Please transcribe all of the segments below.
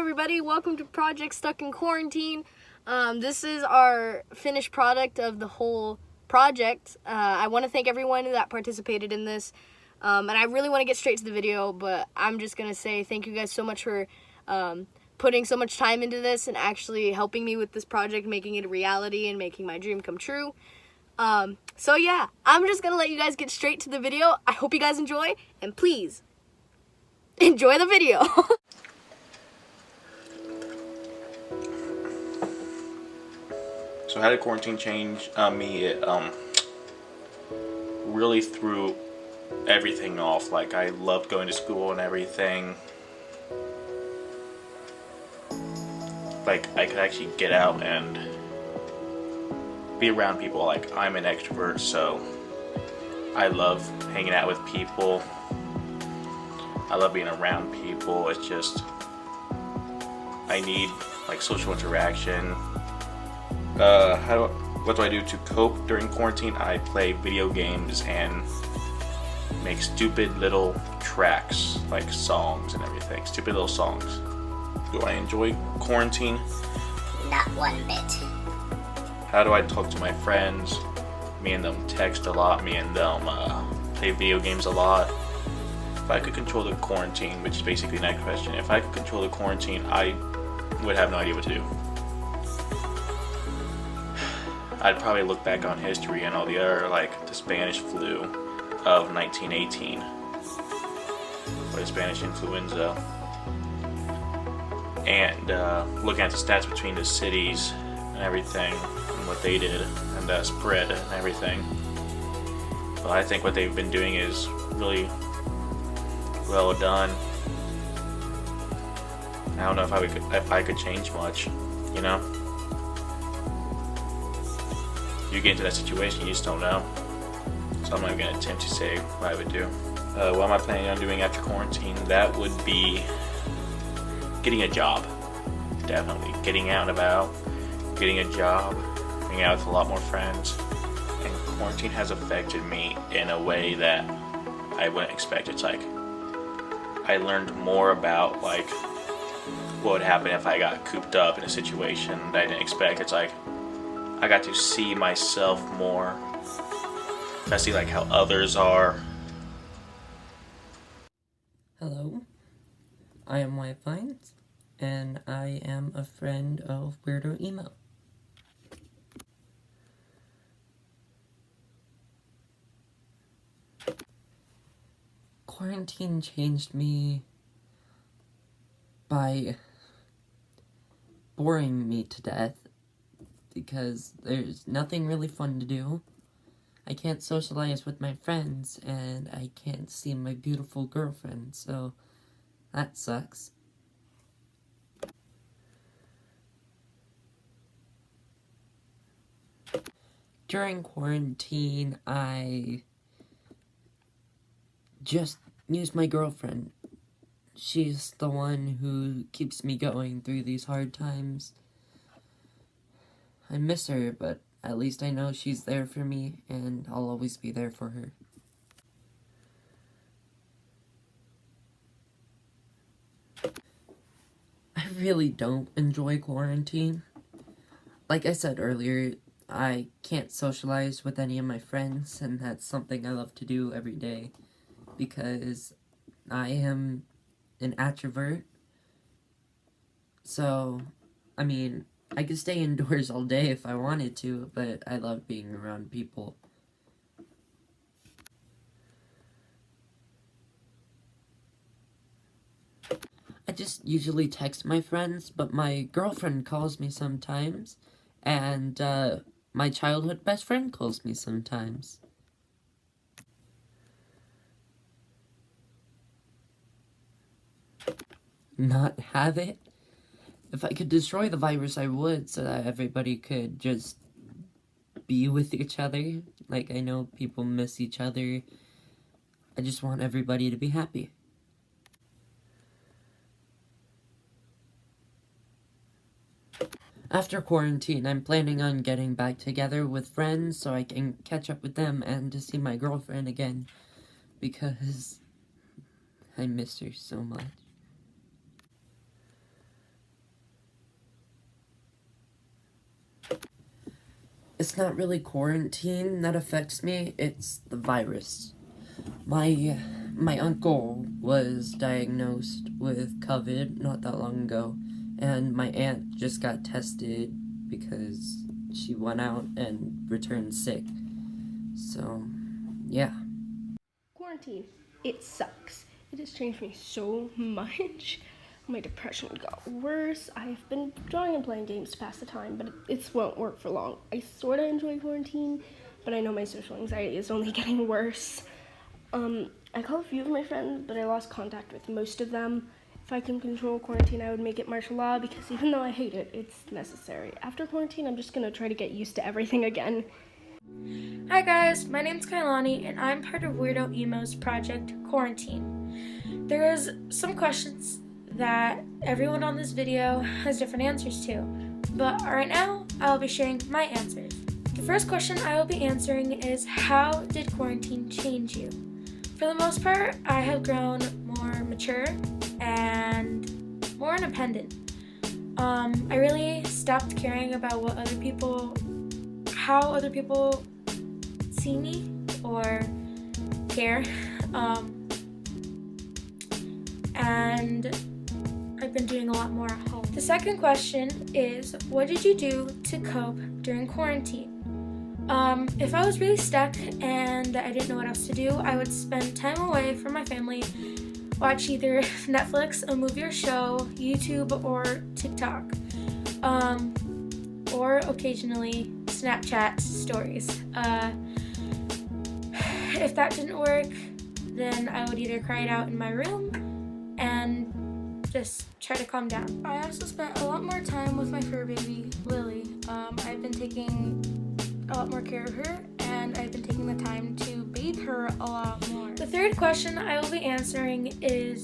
everybody, welcome to Project Stuck in Quarantine. This is our finished product of the whole project. I want to thank everyone that participated in this, and I really want to get straight to the video, but I'm just going to say thank you guys so much for putting so much time into this and actually helping me with this project, making it a reality and making my dream come true. So yeah, I'm just going to let you guys get straight to the video. I hope you guys enjoy, and please enjoy the video. So how did quarantine change me? It really threw everything off. Like, I loved going to school and everything. Like, I could actually get out and be around people. Like, I'm an extrovert, so I love hanging out with people. I love being around people. It's just, I need like social interaction. What do I do to cope during quarantine? I play video games and make stupid little tracks, like songs and everything. Stupid little songs. Do I enjoy quarantine? Not one bit. How do I talk to my friends? Me and them text a lot. Me and them play video games a lot. If I could control the quarantine, which is basically that question, if I could control the quarantine, I would have no idea what to do. I'd probably look back on history and all the other, like the Spanish flu of 1918, or the Spanish influenza, and looking at the stats between the cities and everything, and what they did, and the spread and everything. But I think what they've been doing is really well done. I don't know if I could change much, you know? You get into that situation, you just don't know. So I'm not going to attempt to say what I would do. What am I planning on doing after quarantine? That would be getting a job. Definitely. Getting out and about, getting a job, hanging out with a lot more friends. And quarantine has affected me in a way that I wouldn't expect. It's like, I learned more about like what would happen if I got cooped up in a situation that I didn't expect. It's like, I got to see myself more. I see like how others are. Hello, I am Wyatt, and I am a friend of Weirdo Emo. Quarantine changed me by boring me to death. Because there's nothing really fun to do. I can't socialize with my friends, and I can't see my beautiful girlfriend, so that sucks. During quarantine, I just use my girlfriend. She's the one who keeps me going through these hard times. I miss her, but at least I know she's there for me, and I'll always be there for her. I really don't enjoy quarantine. Like I said earlier, I can't socialize with any of my friends, and that's something I love to do every day, because I am an introvert. So, I mean, I could stay indoors all day if I wanted to, but I love being around people. I just usually text my friends, but my girlfriend calls me sometimes, and my childhood best friend calls me sometimes. Not have it? If I could destroy the virus, I would, so that everybody could just be with each other. Like, I know people miss each other. I just want everybody to be happy. After quarantine, I'm planning on getting back together with friends so I can catch up with them and to see my girlfriend again. Because I miss her so much. it's not really quarantine that affects me, it's the virus. My uncle was diagnosed with COVID not that long ago, and my aunt just got tested because she went out and returned sick. So, yeah. Quarantine, it sucks. It has changed me so much. My depression got worse. I've been drawing and playing games to pass the time, but it won't work for long. I sort of enjoy quarantine, but I know my social anxiety is only getting worse. I called a few of my friends, but I lost contact with most of them. If I can control quarantine, I would make it martial law, because even though I hate it, it's necessary. After quarantine, I'm just gonna try to get used to everything again. Hi guys, my name's Kailani, and I'm part of Weirdo Emo's project, Quarantine. There is some questions that everyone on this video has different answers to, but right now, I'll be sharing my answers. The first question I will be answering is, how did quarantine change you? For the most part, I have grown more mature and more independent. I really stopped caring about how other people see me or care. And I've been doing a lot more at home. The second question is, what did you do to cope during quarantine? If I was really stuck and I didn't know what else to do, I would spend time away from my family, watch either Netflix, a movie or show, YouTube, or TikTok, or occasionally Snapchat stories. If that didn't work, then I would either cry it out in my room and just try to calm down. I also spent a lot more time with my fur baby, Lily. I've been taking a lot more care of her, and I've been taking the time to bathe her a lot more. The third question I will be answering is,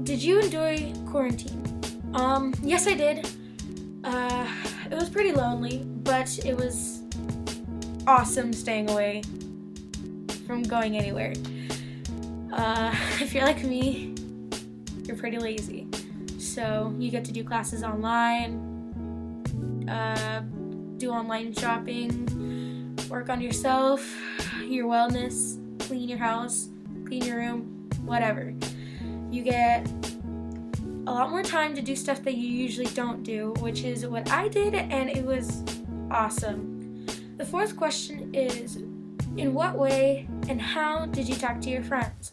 did you enjoy quarantine? Yes I did. It was pretty lonely, but it was awesome staying away from going anywhere. If you're like me, you're pretty lazy. So you get to do classes online, do online shopping, work on yourself, your wellness, clean your house, clean your room, whatever. You get a lot more time to do stuff that you usually don't do, which is what I did, and it was awesome. The fourth question is, in what way and how did you talk to your friends?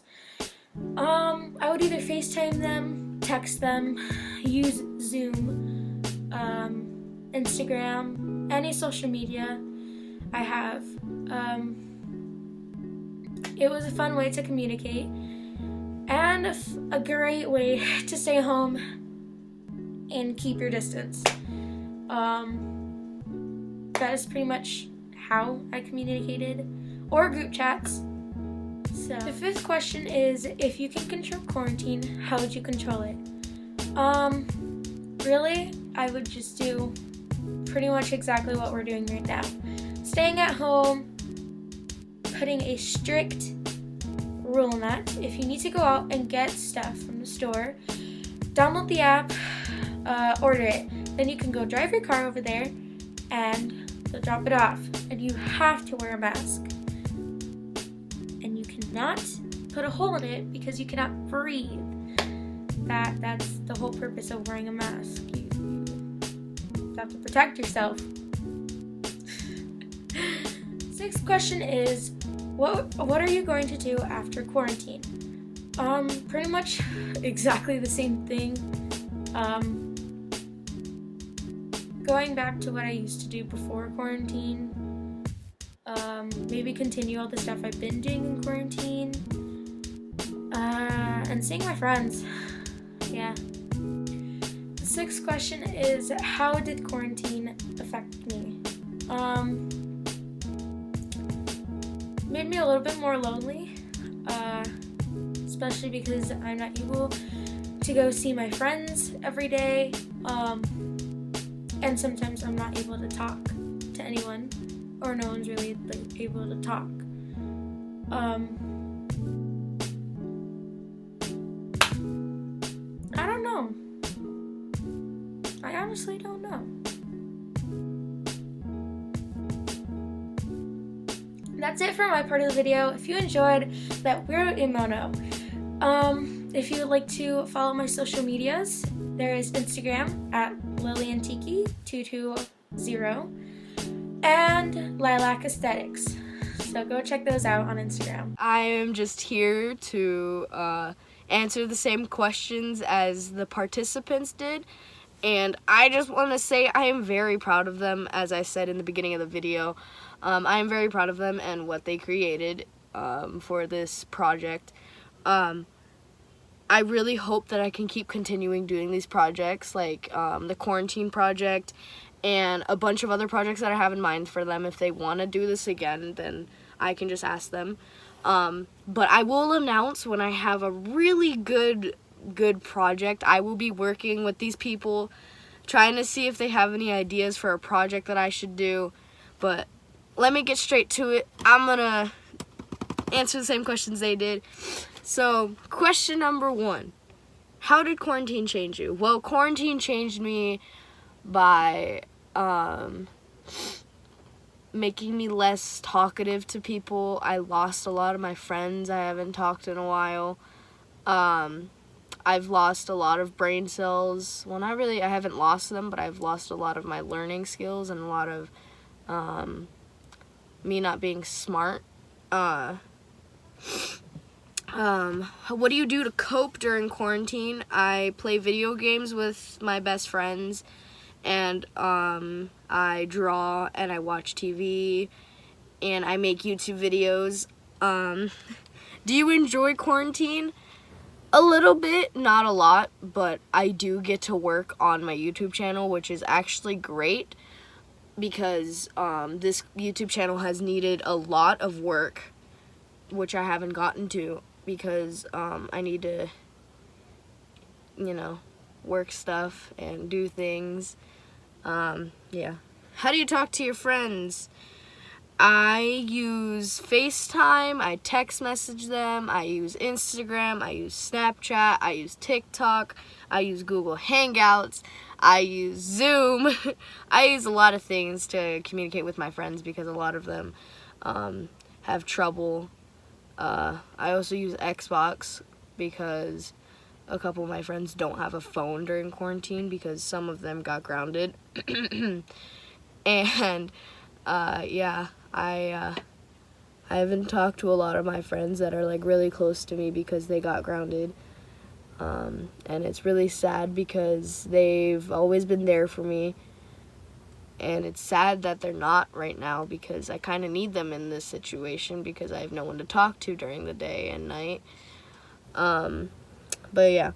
I would either FaceTime them, text them, use Zoom, Instagram, any social media I have. It was a fun way to communicate and a great way to stay home and keep your distance. That is pretty much how I communicated, or group chats. So the fifth question is, if you can control quarantine, how would you control it? Really, I would just do pretty much exactly what we're doing right now. Staying at home, putting a strict rule on that. If you need to go out and get stuff from the store, download the app, order it. Then you can go drive your car over there and they'll drop it off. And you have to wear a mask. And you cannot put a hole in it because you cannot breathe. That's the whole purpose of wearing a mask. You have to protect yourself. Sixth question is, what are you going to do after quarantine? Pretty much exactly the same thing. Going back to what I used to do before quarantine. Maybe continue all the stuff I've been doing in quarantine. And seeing my friends. Yeah. The sixth question is, how did quarantine affect me? Made me a little bit more lonely, especially because I'm not able to go see my friends every day, and sometimes I'm not able to talk to anyone, or no one's really able to talk. I don't know. I honestly don't know. that's it for my part of the video. If you enjoyed, that weird kimono. If you would like to follow my social medias, there is Instagram at LillianTiki220 and Lilac Aesthetics. So go check those out on Instagram. I am just here to answer the same questions as the participants did. And I just want to say I am very proud of them, as I said in the beginning of the video. I am very proud of them and what they created for this project. I really hope that I can keep continuing doing these projects, like the quarantine project and a bunch of other projects that I have in mind for them. If they want to do this again, then I can just ask them. But I will announce when I have a really good project. I will be working with these people, trying to see if they have any ideas for a project that I should do. But let me get straight to it. I'm gonna answer the same questions they did. So, question number 1. How did quarantine change you? Well, quarantine changed me by making me less talkative to people. I lost a lot of my friends I haven't talked in a while. I've lost a lot of brain cells. Well, not really, I haven't lost them, but I've lost a lot of my learning skills and a lot of me not being smart. What do you do to cope during quarantine? I play video games with my best friends, and I draw and I watch TV and I make YouTube videos. Do you enjoy quarantine? A little bit, not a lot, but I do get to work on my YouTube channel, which is actually great because this YouTube channel has needed a lot of work, which I haven't gotten to because I need to, work stuff and do things. Yeah. How do you talk to your friends? I use FaceTime, I text message them, I use Instagram, I use Snapchat, I use TikTok, I use Google Hangouts, I use Zoom. I use a lot of things to communicate with my friends because a lot of them have trouble. I also use Xbox because a couple of my friends don't have a phone during quarantine because some of them got grounded. And yeah, I haven't talked to a lot of my friends that are like really close to me because they got grounded. And it's really sad because they've always been there for me. And it's sad that they're not right now because I kind of need them in this situation because I have no one to talk to during the day and night. But yeah.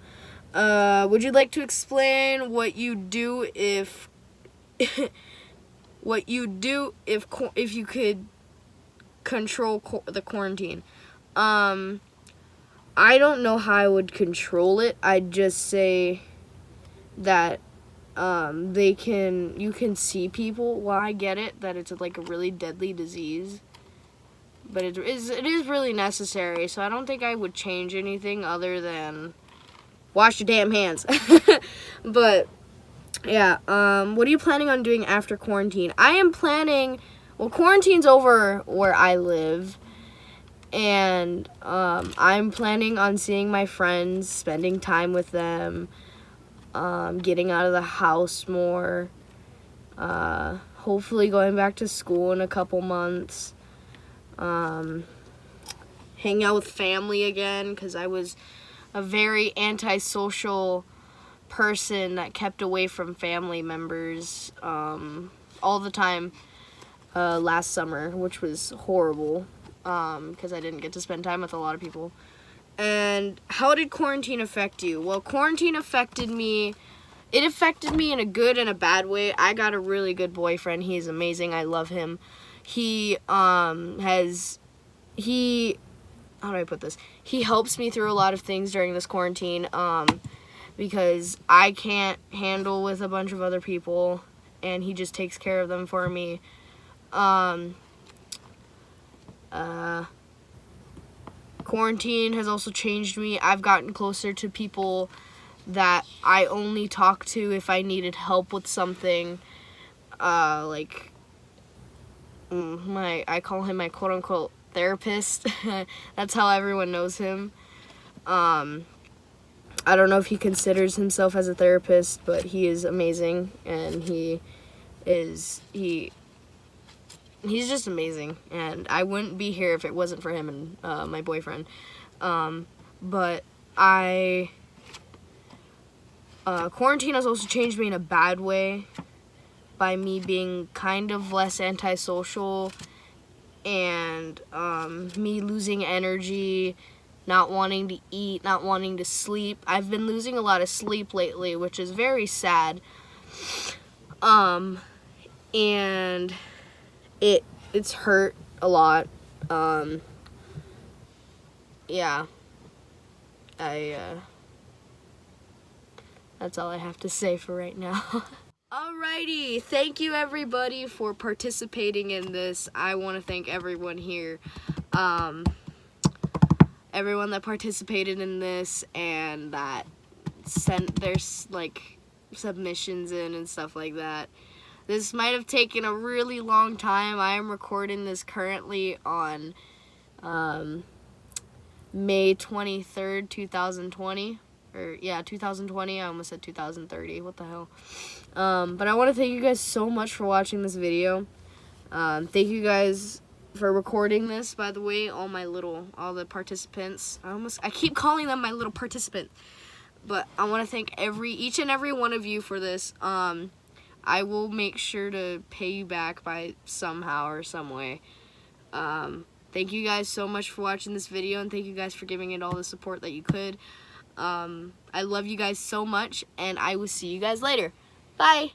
Would you like to explain what you do if if you could control the quarantine? I don't know how I would control it. I'd just say that you can see people. Well, I get it that it's like a really deadly disease, but it is really necessary. So I don't think I would change anything other than wash your damn hands. But yeah, what are you planning on doing after quarantine? I am planning, well, quarantine's over where I live, and I'm planning on seeing my friends, spending time with them, getting out of the house more, hopefully going back to school in a couple months, hang out with family again, because I was a very antisocial person that kept away from family members all the time last summer, which was horrible because I didn't get to spend time with a lot of people. And how did quarantine affect you? Well, quarantine affected me. It affected me in a good and a bad way. I got a really good boyfriend. He's amazing. I love him. How do I put this? He helps me through a lot of things during this quarantine because I can't handle with a bunch of other people, and he just takes care of them for me. Quarantine has also changed me. I've gotten closer to people that I only talk to if I needed help with something. Like I call him my quote-unquote therapist. That's how everyone knows him. I don't know if he considers himself as a therapist, but he is amazing, and he's just amazing, and I wouldn't be here if it wasn't for him and my boyfriend. But quarantine has also changed me in a bad way by me being kind of less antisocial and me losing energy, not wanting to eat, not wanting to sleep. I've been losing a lot of sleep lately, which is very sad. And it's hurt a lot. Yeah. That's all I have to say for right now. Alrighty, thank you everybody for participating in this. I want to thank everyone here. Everyone that participated in this and that sent their submissions in and stuff like that. This might have taken a really long time. I am recording this currently on May 23rd, 2020. 2020. I almost said 2030. What the hell? But I want to thank you guys so much for watching this video. Thank you guys for recording this, by the way, all the participants. I keep calling them my little participant. But I want to thank each and every one of you for this. I will make sure to pay you back by somehow or some way. Thank you guys so much for watching this video, and thank you guys for giving it all the support that you could. I love you guys so much, and I will see you guys later. Bye!